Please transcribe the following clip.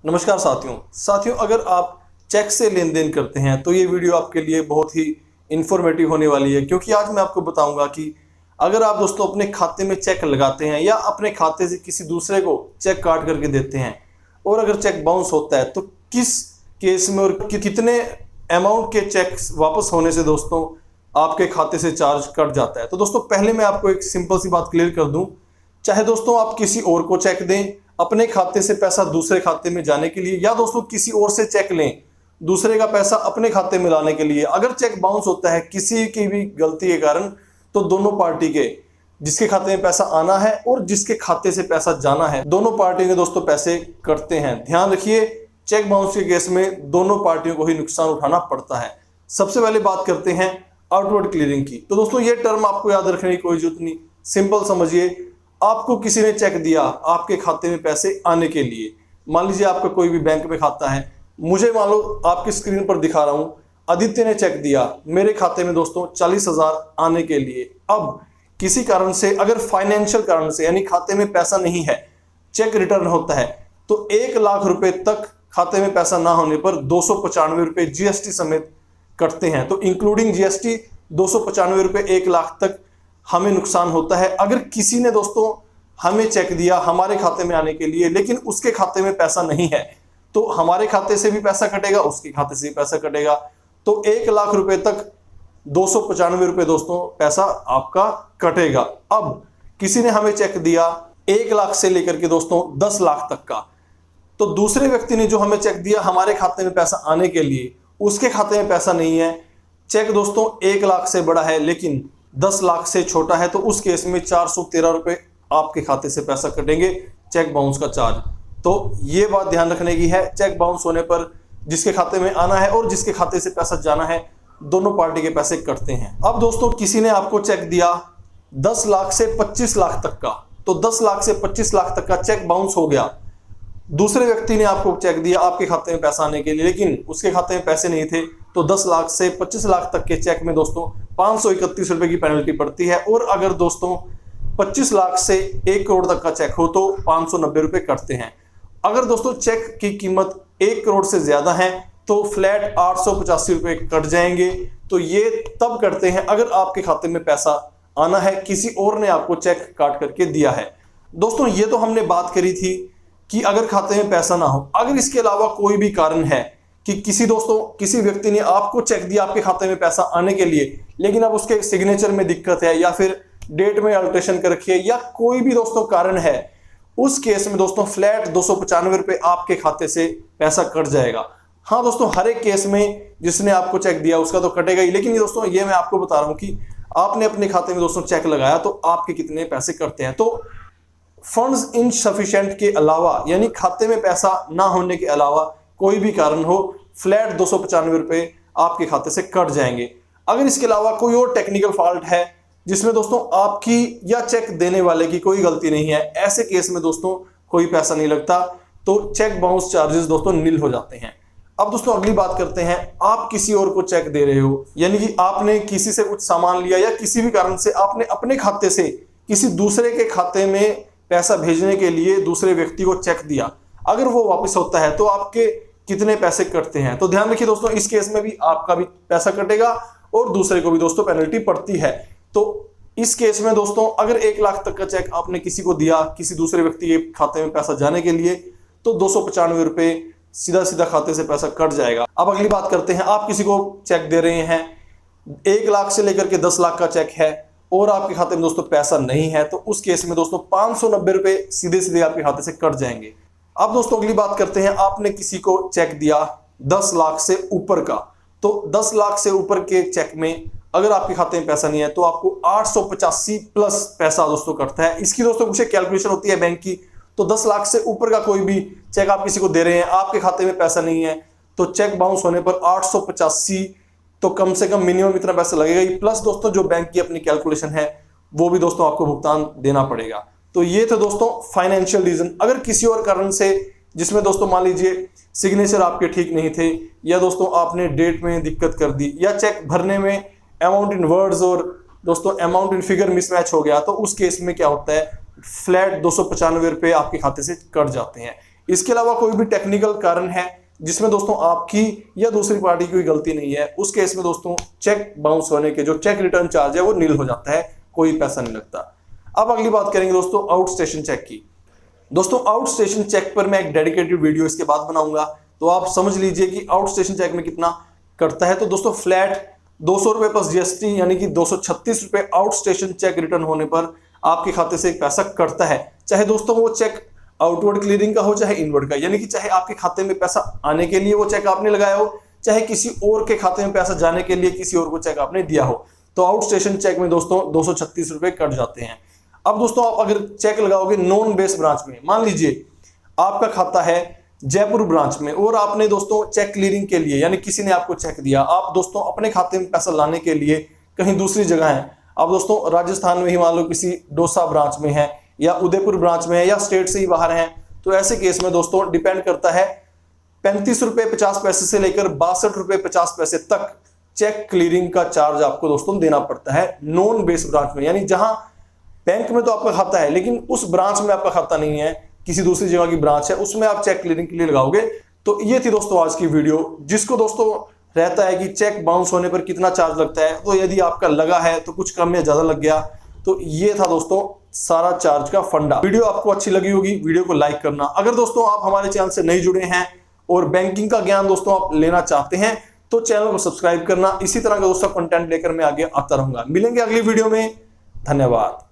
नमस्कार साथियों, अगर आप चेक से लेन देन करते हैं तो ये वीडियो आपके लिए बहुत ही इंफॉर्मेटिव होने वाली है, क्योंकि आज मैं आपको बताऊंगा कि अगर आप दोस्तों अपने खाते में चेक लगाते हैं या अपने खाते से किसी दूसरे को चेक काट करके देते हैं और अगर चेक बाउंस होता है तो किस केस में और कितने अमाउंट के चेक वापस होने से दोस्तों आपके खाते से चार्ज कट जाता है। तो दोस्तों पहले मैं आपको एक सिंपल सी बात क्लियर कर दूं, चाहे दोस्तों आप किसी और को चेक दें अपने खाते से पैसा दूसरे खाते में जाने के लिए, या दोस्तों किसी और से चेक लें दूसरे का पैसा अपने खाते में लाने के लिए, अगर चेक बाउंस होता है किसी की भी गलती के कारण तो दोनों पार्टी के, जिसके खाते में पैसा आना है और जिसके खाते से पैसा जाना है, दोनों पार्टियों के दोस्तों पैसे कटते हैं। ध्यान रखिए, चेक बाउंस के केस में दोनों पार्टियों को ही नुकसान उठाना पड़ता है। सबसे पहले बात करते हैं आउटवर्ड क्लियरिंग की। तो दोस्तों ये टर्म आपको याद रखने की कोई जरूरत नहीं, सिंपल समझिए। आपको किसी ने चेक दिया आपके खाते में पैसे आने के लिए, मान लीजिए आपका कोई भी बैंक में खाता है, मुझे मान लो आपकी स्क्रीन पर दिखा रहा हूं, आदित्य ने चेक दिया मेरे खाते में दोस्तों 40,000 आने के लिए। अब किसी कारण से, अगर फाइनेंशियल कारण से यानी खाते में पैसा नहीं है, चेक रिटर्न होता है तो 1 लाख रुपए तक खाते में पैसा ना होने पर 295 रुपए जीएसटी समेत कटते हैं। तो इंक्लूडिंग जीएसटी 295 रुपए 1 लाख तक हमें नुकसान होता है। अगर किसी ने दोस्तों हमें चेक दिया हमारे खाते में आने के लिए लेकिन उसके खाते में पैसा नहीं है तो हमारे खाते से भी पैसा कटेगा, उसके खाते से भी पैसा कटेगा। तो 1 लाख रुपए तक 295 रुपए दोस्तों पैसा आपका कटेगा। अब किसी ने हमें चेक दिया 1 लाख से लेकर के दोस्तों 10 लाख तक का, तो दूसरे व्यक्ति ने जो हमें चेक दिया हमारे खाते में पैसा आने के लिए, उसके खाते में पैसा नहीं है, चेक दोस्तों 1 लाख से बड़ा है लेकिन 10 लाख से छोटा है, तो उस केस में 413 रुपए आपके खाते से पैसा कटेंगे, चेक बाउंस का चार्ज। तो ये बात ध्यान रखने की है, चेक बाउंस होने पर जिसके खाते में आना है और जिसके खाते से पैसा जाना है, दोनों पार्टी के पैसे कटते हैं। अब दोस्तों किसी ने आपको चेक दिया 10 लाख से 25 लाख तक का, तो 10 लाख से 25 लाख तक का चेक बाउंस हो गया। दूसरे व्यक्ति ने आपको चेक दिया आपके खाते में पैसा आने के लिए लेकिन उसके खाते में पैसे नहीं थे, तो 10 लाख से 25 लाख तक के चेक में दोस्तों 531 रुपए की पेनल्टी पड़ती है। और अगर दोस्तों 25 लाख से 1 करोड़ तक का चेक हो तो 590 रुपए कटते हैं। अगर दोस्तों चेक की कीमत 1 करोड़ से ज्यादा है तो फ्लैट 885 रुपए कट जाएंगे। तो ये तब करते हैं अगर आपके खाते में पैसा आना है, किसी और ने आपको चेक काट करके दिया है। दोस्तों ये तो हमने बात करी थी कि अगर खाते में पैसा ना हो, अगर इसके अलावा कोई भी कारण है कि किसी व्यक्ति ने आपको चेक दिया आपके खाते में पैसा आने के लिए लेकिन अब उसके सिग्नेचर में दिक्कत है या फिर डेट में अल्टरेशन कर रखी है या कोई भी दोस्तों कारण है, उस केस में दोस्तों फ्लैट 295 रुपए आपके खाते से पैसा कट जाएगा। हाँ दोस्तों, हर एक केस में जिसने आपको चेक दिया उसका तो कटेगा ही, लेकिन ये दोस्तों ये मैं आपको बता रहा हूं कि आपने अपने खाते में दोस्तों चेक लगाया तो आपके कितने पैसे कटते हैं। तो फंड्स इनसफिशिएंट के अलावा यानी खाते में पैसा ना होने के अलावा कोई भी कारण हो, फ्लैट 295 रुपए आपके खाते से कट जाएंगे। अगर इसके अलावा कोई और टेक्निकल फॉल्ट है जिसमें दोस्तों आपकी या चेक देने वाले की कोई गलती नहीं है, ऐसे केस में दोस्तों कोई पैसा नहीं लगता, तो चेक बाउंस चार्जेस दोस्तों नील हो जाते हैं। अब दोस्तों अगली बात करते हैं, आप किसी और को चेक दे रहे हो यानी कि आपने किसी से कुछ सामान लिया या किसी भी कारण से आपने अपने खाते से किसी दूसरे के खाते में पैसा भेजने के लिए दूसरे व्यक्ति को चेक दिया, अगर वो वापस होता है तो आपके कितने पैसे कटते हैं। तो ध्यान रखिए दोस्तों, इस केस में भी आपका भी पैसा कटेगा और दूसरे को भी दोस्तों पेनल्टी पड़ती है। तो इस केस में दोस्तों अगर 1 लाख तक का चेक आपने किसी को दिया किसी दूसरे व्यक्ति के खाते में पैसा जाने के लिए तो 295 रुपए सीधा सीधा खाते से पैसा कट जाएगा। अब अगली बात करते हैं, आप किसी को चेक दे रहे हैं, 1 लाख से लेकर के 10 लाख का चेक है और आपके खाते में दोस्तों पैसा नहीं है, तो उस केस में दोस्तों 590 रुपए सीधे सीधे आपके खाते से कट जाएंगे। अब दोस्तों अगली बात करते हैं, आपने किसी को चेक दिया 10 लाख से ऊपर का, तो 10 लाख से ऊपर के चेक में अगर आपके खाते में पैसा नहीं है तो आपको 885 प्लस पैसा दोस्तों कटता है। इसकी दोस्तों कुछ कैलकुलेशन होती है बैंक की, तो 10 लाख से ऊपर का कोई भी चेक आप किसी को दे रहे हैं, आपके खाते में पैसा नहीं है, तो चेक बाउंस होने पर 885 तो कम से कम मिनिमम इतना पैसा लगेगा ही, प्लस दोस्तों जो बैंक की अपनी कैलकुलेशन है वो भी दोस्तों आपको भुगतान देना पड़ेगा। तो ये थे दोस्तों फाइनेंशियल रीजन। अगर किसी और कारण से, जिसमें दोस्तों मान लीजिए सिग्नेचर आपके ठीक नहीं थे या दोस्तों आपने डेट में दिक्कत कर दी या चेक भरने में अमाउंट इन वर्ड्स और दोस्तों अमाउंट इन फिगर मिसमैच हो गया, तो उस केस में क्या होता है, फ्लैट 295 रुपए आपके खाते से कट जाते हैं। इसके अलावा कोई भी टेक्निकल कारण है जिसमें दोस्तों आपकी या दूसरी पार्टी की कोई गलती नहीं है, उस केस में दोस्तों चेक बाउंस होने के जो चेक रिटर्न चार्ज है वो नील हो जाता है, कोई पैसा नहीं लगता। अब अगली बात करेंगे दोस्तों आउट स्टेशन चेक की। दोस्तों आउट स्टेशन चेक पर मैं एक डेडिकेटेड वीडियो इसके बाद बनाऊंगा, तो आप समझ लीजिए कि आउट स्टेशन चेक में कितना कटता है। तो दोस्तों फ्लैट 200 रुपए प्लस जीएसटी यानी कि 236 रुपए आउट स्टेशन चेक रिटर्न होने पर आपके खाते से एक पैसा कटता है, चाहे दोस्तों वो चेक आउटवर्ड क्लियरिंग का हो चाहे इनवर्ड का, यानी कि चाहे आपके खाते में पैसा आने के लिए वो चेक आपने लगाया हो, चाहे किसी और के खाते में पैसा जाने के लिए किसी और को चेक आपने दिया हो, तो आउट स्टेशन चेक में दोस्तों 236 रुपए कट जाते हैं। अब दोस्तों आप अगर चेक लगाओगे नॉन बेस ब्रांच में, मान लीजिए आपका खाता है जयपुर ब्रांच में और आपने दोस्तों चेक क्लियरिंग के लिए यानी किसी ने आपको चेक दिया, आप दोस्तों अपने खाते में पैसा लाने के लिए कहीं दूसरी जगह है, आप दोस्तों राजस्थान में ही मान लो किसी डोसा ब्रांच में है या उदयपुर ब्रांच में है या स्टेट से ही बाहर हैं, तो ऐसे केस में दोस्तों डिपेंड करता है 35 रुपए 50 पैसे से लेकर 62 रुपए 50 पैसे तक चेक क्लियरिंग का चार्ज आपको दोस्तों देना पड़ता है नॉन बेस ब्रांच में। यानी जहां बैंक में तो आपका खाता है लेकिन उस ब्रांच में आपका खाता नहीं है, किसी दूसरी जगह की ब्रांच है, उसमें आप चेक क्लियरिंग के लिए लगाओगे। तो ये थी दोस्तों आज की वीडियो, जिसको दोस्तों रहता है कि चेक बाउंस होने पर कितना चार्ज लगता है, तो यदि आपका लगा है तो कुछ कम या ज्यादा लग गया, तो ये था दोस्तों सारा चार्ज का फंडा। वीडियो आपको अच्छी लगी होगी, वीडियो को लाइक करना। अगर दोस्तों आप हमारे चैनल से नहीं जुड़े हैं और बैंकिंग का ज्ञान दोस्तों आप लेना चाहते हैं तो चैनल को सब्सक्राइब करना। इसी तरह का दोस्तों कंटेंट लेकर मैं आगे आता रहूंगा। मिलेंगे अगली वीडियो में, धन्यवाद।